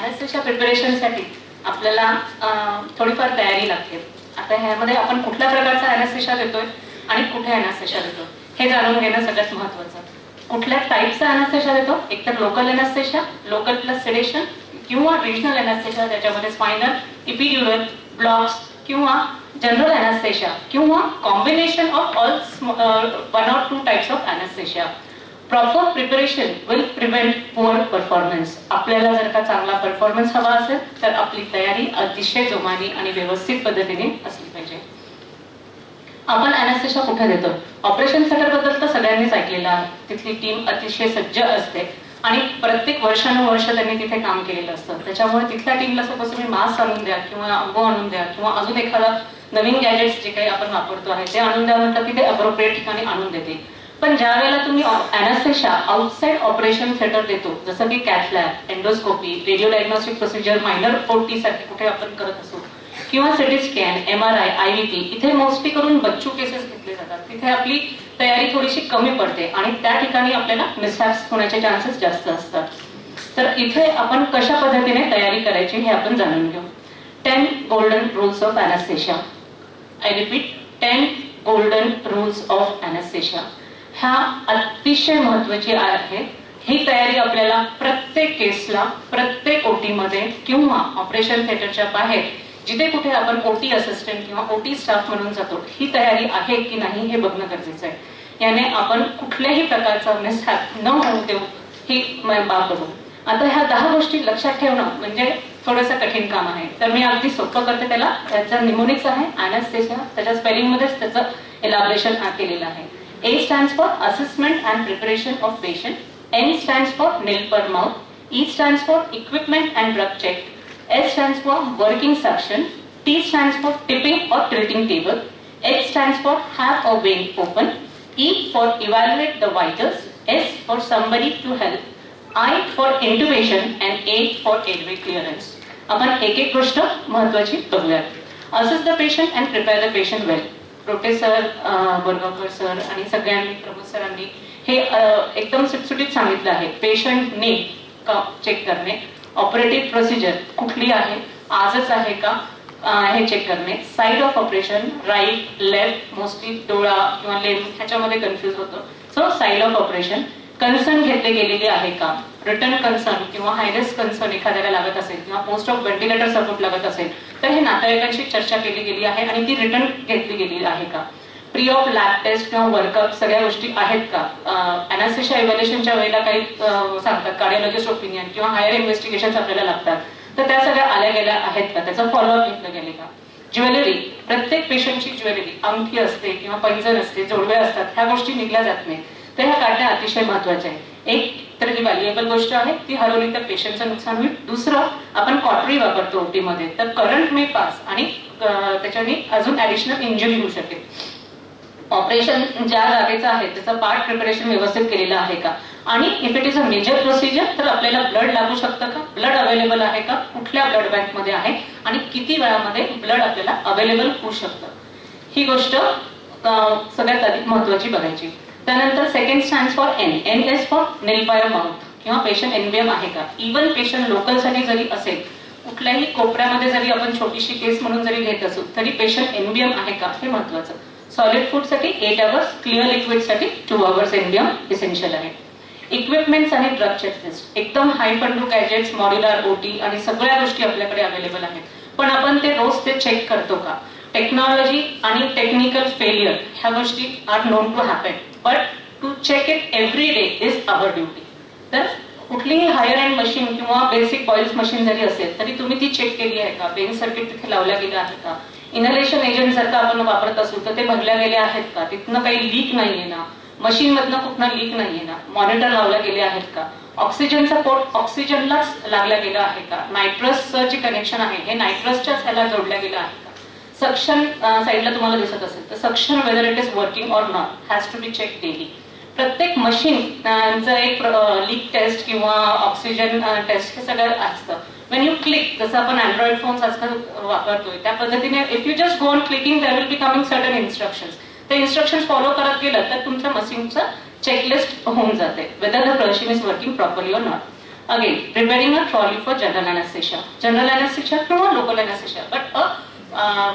Anaesthesia प्रिपरेशनसाठी आपल्याला थोडीफार तयारी लागते. आता ह्यामध्ये आपण कुठल्या प्रकारचा अॅनेस्थेशिया देतोय आणि कुठे अॅनेस्थेशिया देतो हे जाणून घेणं सगळ्यात महत्त्वाचं. कुठल्या टाईपचा अॅनेस्थेशिया देतो, एकतर local anaesthesia, local plus sedation, किंवा रिजनल अॅनेस्थेशिया ज्याच्यामध्ये स्पायनल, इपिड्युरल, ब्लॉक्स, किंवा जनरल अॅनेस्थेशिया, किंवा combination of all 1 or 2 types of anaesthesia. Proper preparation will prevent poor performance. आपल्याला जर का चांगला परफॉर्मन्स हवा असेल तर आपली तयारी अतिशय जोमाने आणि व्यवस्थित पद्धतीने असली पाहिजे. आपण अॅनेस्थेशिया कुठे देतो? ऑपरेशन थिएटर बद्दल तर सगळ्यांनीच ऐकलेलं आहे. तिथली टीम अतिशय सज्ज असते आणि प्रत्येक वर्षानुवर्ष त्यांनी तिथे काम केलेलं असतं. त्याच्यामुळे तिथल्या टीमला सपोज तुम्ही मास्क आणून द्या किंवा अंगो आणून द्या किंवा अजून एखादा नवीन गॅजेट्स जे काही आपण वापरतो आहे ते आणून द्या म्हटलं की ते अप्रोप्रिएट ठिकाणी आणून देते. पण ज्या वेळेला तुम्ही अॅनेस्थेशिया आउटसाइड ऑपरेशन थिएटर देतो, जसं की cath lab, endoscopy, radio diagnostic procedure, minor ओटी सारखे कुठे आपण करत असू, किंवा सिटी स्कॅन, MRI, IVT, इथे मोस्टली करून बच्चू केसेस घेतले जातात. तिथे आपली तयारी थोडीशी कमी पडते आणि त्या ठिकाणी आपल्याला मिसहॅप्स होण्याचे चान्सेस जास्त असतात. तर इथे आपण कशा पद्धतीने तयारी करायची हे आपण जाणून घेऊ. 10 golden rules of anaesthesia. I repeat, 10 golden rules of anaesthesia. ह्या अतिशय महत्वाची आहे. ही तयारी आपल्याला प्रत्येक केसला, प्रत्येक ओटी मध्ये किंवा ऑपरेशन थिएटरच्या बाहेर जिथे कुठे आपण ओटी असिस्टंट किंवा ओटी स्टाफ म्हणून जातो, ही तयारी आहे की नाही हे बघणं गरजेचं आहे. याने आपण कुठल्याही प्रकारचा मिसहॅप न होऊ देऊ ही बाब बघू. आता ह्या 10 गोष्टी लक्षात ठेवणं म्हणजे थोडंसं कठीण काम आहे. तर मी अगदी सोपं करते त्याला. त्याचा निमोनिक्स आहे अॅनेस्थेशिया. त्याच्या स्पेलिंग मध्येच त्याचं एलॅबोरेशन केलेलं आहे. A stands for assessment and preparation of patient. N stands for nail per mouth. E stands for equipment and drug check. S stands for working suction. T stands for tipping or tilting table. H stands for have a vein open. E for evaluate the vitals. S for somebody to help. I for intubation and A for airway clearance. आपण एक एक गोष्ट महत्त्वाची बघूयात. Assess the patient and prepare the patient well. Rote sir, Borgaonkar sir आणि सगळ्यांनी, प्रमोद सरांनी हे एकदम सुटसुटीत सांगितलं आहे. पेशंटने चेक करणे, ऑपरेटिव्ह प्रोसिजर कुठली आहे, आजच आहे का हे चेक करणे, side of operation, right, left, mostly डोळा किंवा लेफ्ट ह्याच्यामध्ये कन्फ्युज होतो. So side of operation, concern घेतले गेलेली आहे का, रिटर्न कन्सर्न किंवा हायरिस्क कन्सर्न एखाद्याला लागत असेल किंवा पोस्ट ऑफ व्हेंटिलेटर सपोर्ट लागत असेल तर हे नातेवाईकांशी चर्चा केली गेली आहे आणि ती रिटर्न घेतली गेली आहे का, प्री ऑफ लॅब टेस्ट किंवा वर्कअप सगळ्या गोष्टी आहेत का, अॅनेस्थेशिया इव्हॅल्युएशनच्या वेळेला काही सांगतात कार्डिओलॉजिस्ट ओपिनियन किंवा हायर इन्व्हेस्टिगेशन आपल्याला लागतात तर त्या सगळ्या आल्या गेल्या आहेत का, त्याचा फॉलोअप घेतलं गेले का. ज्वेलरी, प्रत्येक पेशंटची ज्वेलरी, अंगठी असते किंवा पैंजण असते, जोडवे असतात, ह्या गोष्टी निघल्या जात नाही तर ह्या काढणे अतिशय महत्वाचे आहे. एक तर ही व्हॅल्युएबल गोष्ट आहे, ती हरवली तर पेशंटचं नुकसान होईल. दुसरं, आपण कॉटरी वापरतो ओटी मध्ये तर करंट मे पास आणि त्याच्याने अजून ऍडिशनल इंजुरी होऊ शकेल. ऑपरेशन ज्या जागेचं आहे त्याचं पार्ट प्रिपरेशन व्यवस्थित केलेलं आहे का, आणि if it is a major procedure तर आपल्याला ब्लड लागू शकतं का, ब्लड अवेलेबल आहे का, कुठल्या ब्लड बँक मध्ये आहे आणि किती वेळामध्ये ब्लड आपल्याला अवेलेबल होऊ शकतं, ही गोष्ट सगळ्यात अधिक महत्वाची बघायची. त्यानंतर second stands for N. N is for nil by mouth किंवा पेशंट एनबीएम आहे का. इव्हन पेशंट लोकलसाठी जरी असेल, कुठल्याही कोपऱ्यामध्ये जरी आपण छोटीशी केस म्हणून जरी घेत असू तरी पेशंट एनबीएम आहे का हे महत्वाचं. सॉलिड फूड साठी 8 hours, क्लिअर लिक्विड साठी 2 hours एनबीएम इसेन्शियल आहे. इक्विपमेंट्स आणि ड्रग चेकलिस्ट, एकदम हाय पंडू गॅजेट्स, मॉड्युलर ओटी आणि सगळ्या गोष्टी आपल्याकडे अवेलेबल आहेत, पण आपण ते रोज ते चेक करतो का. टेक्नॉलॉजी आणि टेक्निकल फेलियर ह्या गोष्टी are known to happen, but to check it every day is our duty. तर कुठलीही हायर एंड मशीन किंवा बेसिक बॉइल्स मशीन जरी असेल तरी तुम्ही ती चेक केली आहे का, बेन सर्किट तिथे लावल्या गेलं आहे का, इनहेलेशन एजंट जर का आपण वापरत असू तर ते भरल्या गेले आहेत का, तिथनं काही लीक नाहीये ना, मशीन मधनं कुठनं लीक नाहीये ना, मॉनिटर लावल्या गेले आहेत का, ऑक्सिजनचा पोर्ट ऑक्सिजनलाच लागला गेला आहे का, नायट्रसचं जे कनेक्शन आहे हे नायट्रसच्याच ह्याला जोडल्या गेलं आहे का. सक्शन साईडला तुम्हाला दिसत असेल तर suction whether it is working or not has to be check daily. प्रत्येक मशीनचं एक लीक टेस्ट किंवा ऑक्सिजन टेस्ट हे सगळं असतं. वेन यू क्लिक, जसं आपण अँड्रॉइड फोन्स आजकाल वापरतोय त्या पद्धतीने if you just go on clicking there will be coming certain instructions. ते इन्स्ट्रक्शन्स फॉलो करत गेलं तर तुमच्या मशीनचं चेकलिस्ट होऊन जाते whether the machine is working properly or not. Again, preparing a trolley for general anesthesia किंवा local anesthesia, but a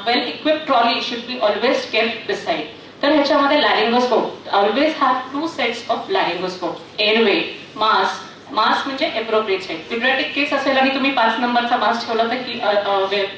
well-equipped trolley should be always kept beside. तर ह्याच्यामध्ये laryngoscope, always have 2 sets of laryngoscope, airway, mask म्हणजे appropriate set. Pediatric केस असेल आणि तुम्ही 5 नंबरचा mask ठेवला तर ही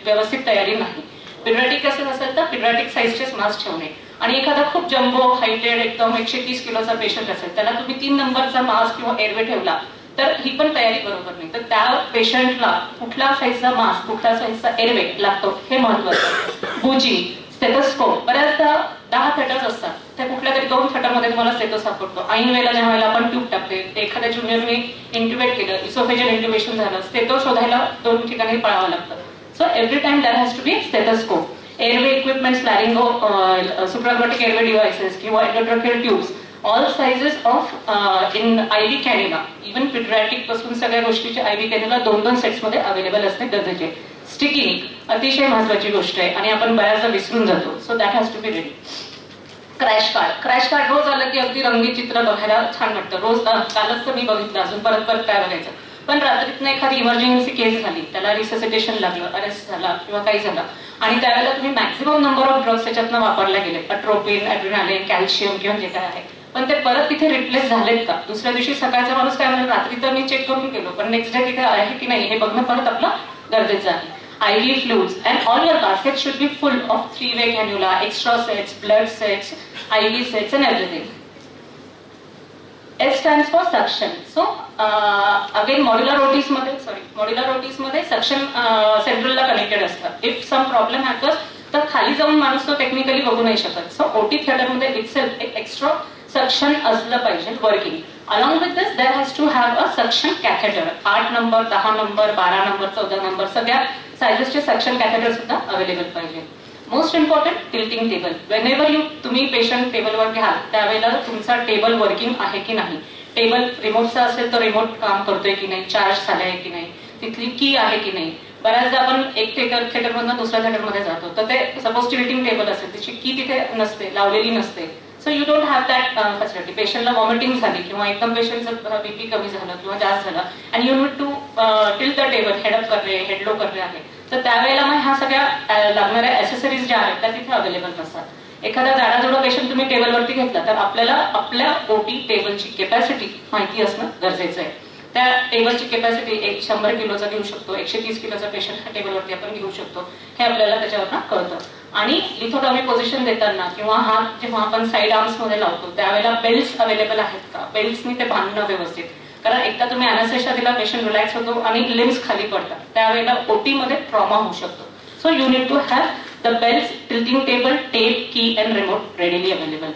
व्यवस्थित तयारी नाही. पिडियाट्रिक केसेस असेल तर पिडियाट्रिक साईजचेच मास्क ठेवणे, आणि एखादा खूप जम्बो हायटेड एकदम 130 किलोचा पेशंट असेल त्याला तुम्ही 3 नंबरचा मास्क किंवा एअरवे ठेवला तर ही पण तयारी बरोबर नाही. तर त्या पेशंटला कुठला साईजचा मास्क कुठला साईजचा एअरवे लागतो हे महत्वाचं. बुजी, स्टेथोस्कोप, बऱ्याचदा 10 थिएटर्स असतात, त्या कुठल्या तरी 2 थिएटरमध्ये तुम्हाला स्टेथो सापडतो. ऐन वेळेला ज्या वेळेला आपण ट्यूब टाकते, एखाद्या ज्युनियरने इंट्युबेट केलं, इसोफेजियल इंट्युबेशन झालं, स्टेथो शोधायला 2 ठिकाणी पळावं लागतं. So every time there has to be stethoscope, airway equipments, laryngo, supraglottic airway devices, endotracheal tubes, all sizes of in IV cannula, even pediatric पासून सगळ्या गोष्टीचे IV cannula 2-2 सेट्स मध्ये अवेलेबल असणे गरजेचे. स्टिकिंग अतिशय महत्वाची गोष्ट आहे आणि आपण बऱ्याचदा विसरून जातो. So that has to be ready. Crash card रोज आलं की अगदी रंगीत चित्र बघायला छान वाटतं. रोज कालच तर मी बघितलं, अजून परत काय बघायचं. पण रात्रीतनं एखादी इमर्जन्सी केस झाली, त्याला रिससिटेशन लागलं, अरेस्ट झाला किंवा काही झालं, आणि त्यावेळेला तुम्ही मॅक्झिमम नंबर ऑफ ड्रग्स त्याच्यातनं वापरले गेले, अट्रोपिन, ॲड्रिनालिन, कॅल्शियम किंवा जे काय आहे, पण ते परत तिथे रिप्लेस झालेत का? दुसऱ्या दिवशी सकाळचा माणूस काय म्हणेल, रात्री तर मी चेक करून गेलो, पण नेक्स्ट डे तिथे आहे की नाही हे बघणं परत आपलं गरजेचं आहे. IV fluids and all your baskets should be full of 3-way cannula, extra sets, blood sets, IV sets and everything. S stands for suction. So again modular OTs मध्ये suction central ला connected असतं. If some problem happens तर खाली जाऊन माणूस तो technically बघू नाही शकत. सो OT थिएटर मध्ये itself एक एक्स्ट्रा सक्शन असलं पाहिजे working. Along with this there has to have a suction catheter. 8 number, 10 number, 12 number, 14 number सगळ्या साइजेसचे सक्शन कॅथेटर सुद्धा अवेलेबल पाहिजे. Most important, tilting table. Whenever तुम्ही पेशंट टेबलवर घ्याल त्यावेळेला तुमचा टेबल वर्किंग आहे की नाही, टेबल रिमोटचा असेल तर रिमोट काम करतोय की नाही, चार्ज झालाय की नाही, तिथली की आहे की नाही. बऱ्याचदा आपण एक थिएटरमधून दुसऱ्या थिएटरमध्ये जातो तर ते सपोज टिल्टिंग टेबल असेल त्याची की तिथे नसते, लावलेली नसते. So you don't have that facility. पेशंटला वॉमिटिंग झाली किंवा एकदम पेशंटचं बीपी कमी झालं किंवा जास्त झालं and you need to tilt the table, head up करणे, हेड लो करणे आहे, तर त्यावेळेला मग ह्या सगळ्या लागणाऱ्या ऍसेसरीज ज्या आहेत त्या तिथे अवेलेबल नसतात. एखादा जाडाजुडा पेशंट तुम्ही टेबलवरती घेतला तर आपल्याला आपल्या ओटी टेबलची कॅपॅसिटी माहिती असणं गरजेचं आहे. त्या टेबलची कॅपॅसिटी 100 किलोचा घेऊ शकतो, 130 किलोचा पेशंट ह्या टेबलवरती आपण घेऊ शकतो, हे आपल्याला त्याच्यावरनं कळतं. आणि लिथोटॉमी पोझिशन देताना किंवा हात जेव्हा आपण साईड आर्म्स मध्ये लावतो त्यावेळेला बेल्ट्स अवेलेबल आहेत का, बेल्ट्सनी ते बांधणं व्यवस्थित. कारण एकदा तुम्ही अॅनेस्थेशिया दिला, पेशंट रिलॅक्स होतो आणि लिम्स खाली पडतात, त्यावेळेला ओटी मध्ये ट्रॉमा होऊ शकतो. So you need to have the belts, tilting table, tape, key and remote readily available.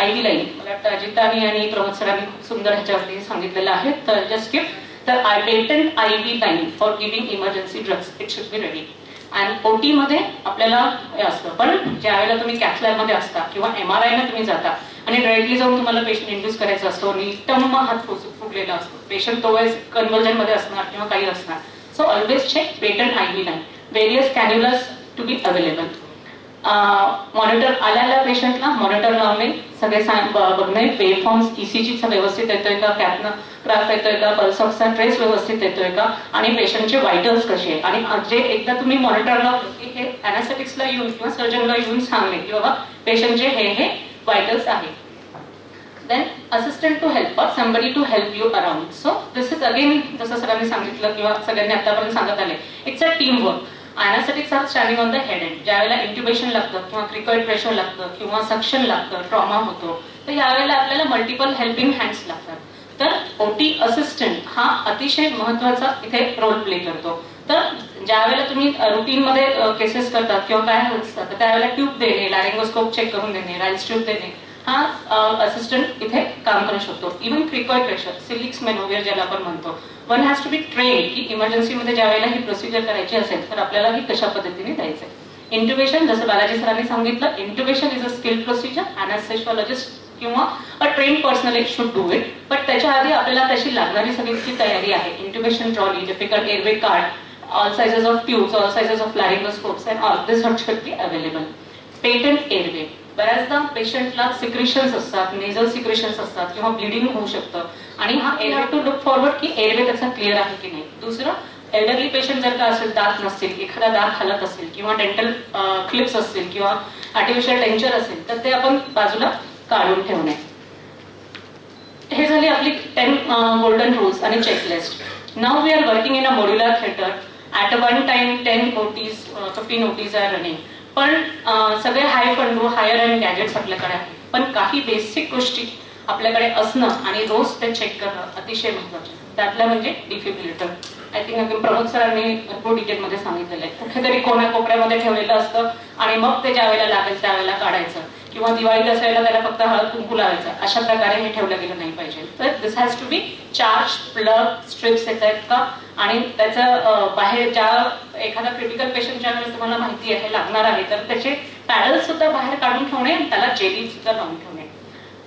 IV line, मला वाटतं अजितानी आणि प्रमोद सरांनी खूप सुंदर ह्याच्यावरती सांगितलेलं आहे. तर just give the patent IV line for giving emergency drugs, it should be ready. आणि ओटी मध्ये आपल्याला हे असतं, पण ज्या वेळेला तुम्ही कॅथ लॅब मध्ये असता किंवा MRI ला तुम्ही जाता आणि डायरेक्टली जाऊन तुम्हाला पेशंट इंड्यूस करायचा असतो आणि टम्म हात फुगलेला असतो, पेशंट तो वेळेस कन्व्हर्जन मध्ये असणार किंवा काही असणार. So always check patent IV line, various cannulas to be available. Monitor आलेल्या पेशंटला मॉनिटर लावणे, सगळे बघणे, वेवफॉर्म्स ECGचा व्यवस्थित येतोय का, कॅथनं ग्राफ येतोय का, पल्स ऑक्सचा ट्रेस व्यवस्थित येतोय का, आणि पेशंटचे वायटल्स कसे आहे. आणि जे एकदा तुम्ही मॉनिटर लावलं की हे अॅनास्थेटिक्सला येऊन किंवा सर्जनला येऊन सांगणे की बाबा पेशंटचे हे वायटल्स आहे. Then assistant to help or somebody to help you around. So this is again जसं सरांनी सांगितलं किंवा सगळ्यांनी आतापर्यंत सांगत आले, it's a team work. Anaesthetics are standing on the head end. ज्यावेळेला इंट्युबेशन लागतं किंवा क्रिकॉइड प्रेशर लागतं किंवा सक्शन लागतं, ट्रॉमा होतो, तर यावेळेला आपल्याला मल्टिपल हेल्पिंग हँड्स लागतात. तर ओटी असिस्टंट हा अतिशय महत्वाचा इथे रोल प्ले करतो. तर ज्यावेळेला तुम्ही रुटीन मध्ये केसेस करतात किंवा काय असतात त्यावेळेला ट्यूब देणे, लॅरिंगोस्कोप चेक करून देणे, राइल्स ट्यूब देणे, हा असिस्टंट इथे काम करू शकतो. इव्हन क्रिकॉइड प्रेशर, सिलिक्स मेनोवियर ज्याला आपण म्हणतो, one has to be train की इमर्जन्सीमध्ये ज्या वेळेला ही प्रोसिजर करायची असेल तर आपल्याला ही कशा पद्धतीने द्यायचंय. इंट्युबेशन, जसं बालाजी सरांनी सांगितलं, intubation is a skill procedure. Anaesthesiologist किंवा a train personnel should do it, but त्याच्या आधी आपल्याला त्याची लागणारी सगळी तयारी आहे. Intubation trolley, difficult airway card, all sizes of tubes, all sizes of laryngoscopes and all this should be available. Patent airway. बऱ्याचदा पेशंटला सिक्रेशन्स असतात, नेझल सिक्रेशन्स असतात किंवा ब्लिडिंग होऊ शकतं आणि हा एअरवे टू लुक फॉरवर्ड की एअरवे त्याचा क्लिअर आहे की नाही. दुसरं, एल्डरली पेशंट जर का असेल, दात नसतील, एखादा दात हलत असेल किंवा डेंटल क्लिप्स असतील किंवा आर्टिफिशियल टेंचर असेल तर ते आपण बाजूला काढून ठेवणे. हे झाली आपली 10 गोल्डन रूल्स आणि checklist. Now we are working in a modular theatre. At one time 10 OTs 15 OTs are running. पण सगळे हाय फंडू, हायर अँड गॅजेट्स आपल्याकडे आहे, पण काही बेसिक गोष्टी आपल्याकडे असणं आणि रोज ते चेक करणं अतिशय महत्वाचं. त्यातलं म्हणजे डिफिब्रिलेटर. आय थिंक प्रमोद सरांनी भरपूर डिटेलमध्ये सांगितलेलं आहे. कुठेतरी कोपऱ्यामध्ये ठेवलेलं असतं आणि मग ते ज्या वेळेला लागेल त्यावेळेला काढायचं किंवा दिवाळी दसऱ्याला त्याला फक्त हळद कुंकू लावायचं, अशा प्रकारे हे ठेवलं गेलं नाही पाहिजे. तर this has to be charge. Plug strips येत आहेत का, आणि त्याचं बाहेर ज्या एखादा क्रिटिकल पेशंट ज्या वेळेस तुम्हाला माहिती आहे लागणार आहे तर त्याचे पॅडल सुद्धा बाहेर काढून ठेवणे आणि त्याला जेली सुद्धा लावून ठेवणे.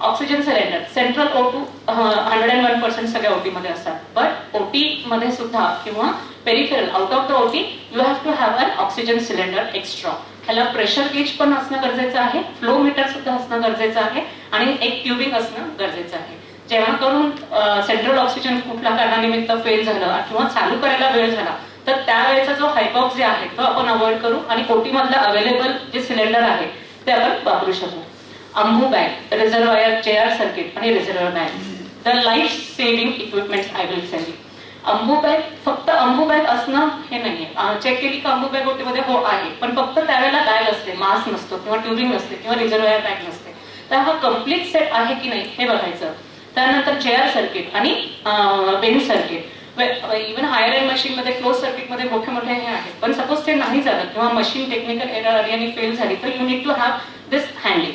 ऑक्सिजन सिलेंडर, सेंट्रल O2 101% सगळ्या OT मध्ये असतात, बट OT मध्ये सुद्धा किंवा peripheral out of the OT you have to have an oxygen cylinder extra. ह्याला प्रेशर गेज पण असणं गरजेचं आहे, फ्लो मीटर सुद्धा असणं गरजेचं आहे आणि एक ट्युबिंग असणं गरजेचं आहे. जेणेकरून सेंट्रल ऑक्सिजन कुठल्या कारणानिमित्त फेल झालं किंवा चालू करायला वेळ झाला तर त्यावेळेचा जो हायपॉक्स जे आहे तो आपण अवॉइड करू आणि OT मधलं अवेलेबल जे सिलेंडर आहे ते आपण वापरू शकू. Ambu bag, reservoir, chair circuit आणि reservoir bag, the life saving equipments I will sell. Ambu bag, फक्त अंबू बॅग असणं हे नाहीये. चेक केली का अंबू बॅग OT मध्ये हो आहे, पण फक्त त्यावेळेला बॅग असते, मास्क नसतो किंवा ट्युबिंग नसते किंवा रिझर्वायर बॅग नसते. तर हा कम्प्लीट सेट आहे की नाही हे बघायचं. त्यानंतर चेअर सर्किट आणि bench circuit. Even higher end machine मध्ये क्लोज सर्किट मध्ये मोठे मोठे हे आहेत, पण सपोज ते नाही झालं किंवा मशीन टेक्निकल एरर आली आणि फेल झाली तर यू नीड टू हॅव दिस हँडी.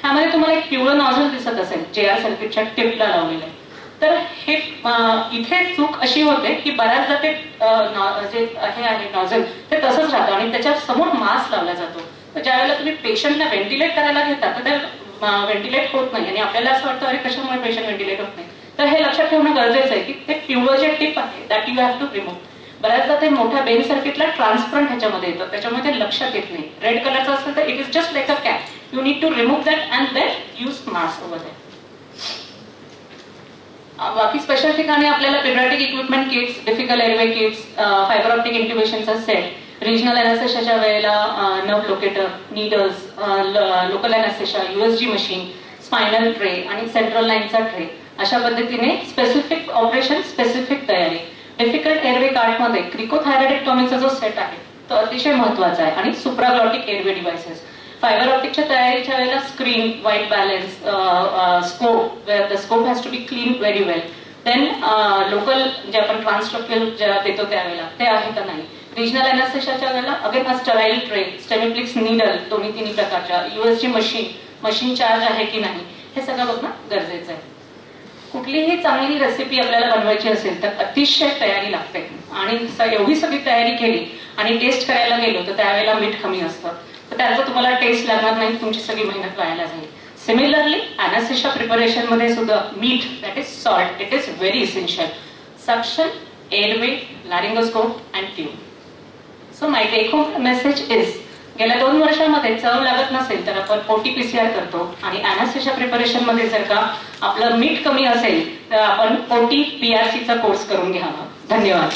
ह्यामध्ये तुम्हाला एक पिवळं नॉझल दिसत असेल चेअर सर्किटच्या टिपला लावलेलं. तर हे इथे चूक अशी होते की बऱ्याचदा ते जे हे आहे नॉझल ते तसंच राहतं आणि त्याच्या समोर मास्क लावला जातो. तर ज्यावेळेला तुम्ही पेशंटला व्हेंटिलेट करायला घेता तर ते व्हेंटिलेट होत नाही आणि आपल्याला असं वाटतं अरे कशामुळे पेशंट व्हेंटिलेट होत नाही. तर हे लक्षात ठेवणं गरजेचं आहे की ते पिवळं जे टिप आहे that you have to remove. बऱ्याचदा ते मोठ्या बेंच सर्किटला ट्रान्सपरंट ह्याच्यामध्ये येतं, त्याच्यामुळे ते लक्षात येत नाही. रेड कलरचं असेल तर it is just like a cap. You need to remove that and then use mask over that. बाकी स्पेशल ठिकाणी आपल्याला paediatric equipment kits, difficult airway kits, fibre optic इंट्युबेशनचा सेट, रिजनल अॅनेस्थेशियाच्या वेळेला nerve locator, needles, local anaesthesia, USG machine, spinal tray आणि central लाईनचा tray, अशा पद्धतीने स्पेसिफिक ऑपरेशन, स्पेसिफिक तयारी. डिफिकल्ट एअरवे कार्टमध्ये क्रिकोथायरॉइडेक्टॉमीचा जो सेट आहे तो अतिशय महत्वाचा आहे आणि सुप्राग्लॉटिक एअरवे डिव्हाइसेस. फायबर ऑप्टिकच्या तयारीच्या वेळेला screen, white balance, scope, the scope has to be clean very well. Then local जे आपण ट्रान्सट्रक्चरल देतो त्यावेळेला ते आहे का नाही. रिजनल अॅनेस्थेशियाच्या वेळेला अगेन हा स्टराईल ट्रे, स्टेमिप्लिक्स नीडल दोन्ही तिन्ही प्रकारच्या, USG मशीन चार्ज आहे की नाही हे सगळं बघणं गरजेचं आहे. कुठलीही चांगली रेसिपी आपल्याला बनवायची असेल तर अतिशय तयारी लागते आणि एवढी सगळी तयारी केली आणि टेस्ट करायला गेलो तर त्यावेळेला मीठ कमी असतं तर त्याचा तुम्हाला टेस्ट लागणार नाही, तुमची सगळी मेहनत वायाला जाईल. सिमिलरली अॅनेस्थेशिया प्रिपरेशन मध्ये सुद्धा मीठ, that is salt, it is very essential. Suction, airway, laryngoscope and tube. So my take home message is, गेल्या 2 वर्षांमध्ये चव लागत नसेल तर आपण OT-PCR करतो आणि अॅनेस्थेशिया प्रिपरेशन मध्ये जर का आपलं मीठ कमी असेल तर आपण OT-PRCचा कोर्स करून घ्यावा. धन्यवाद.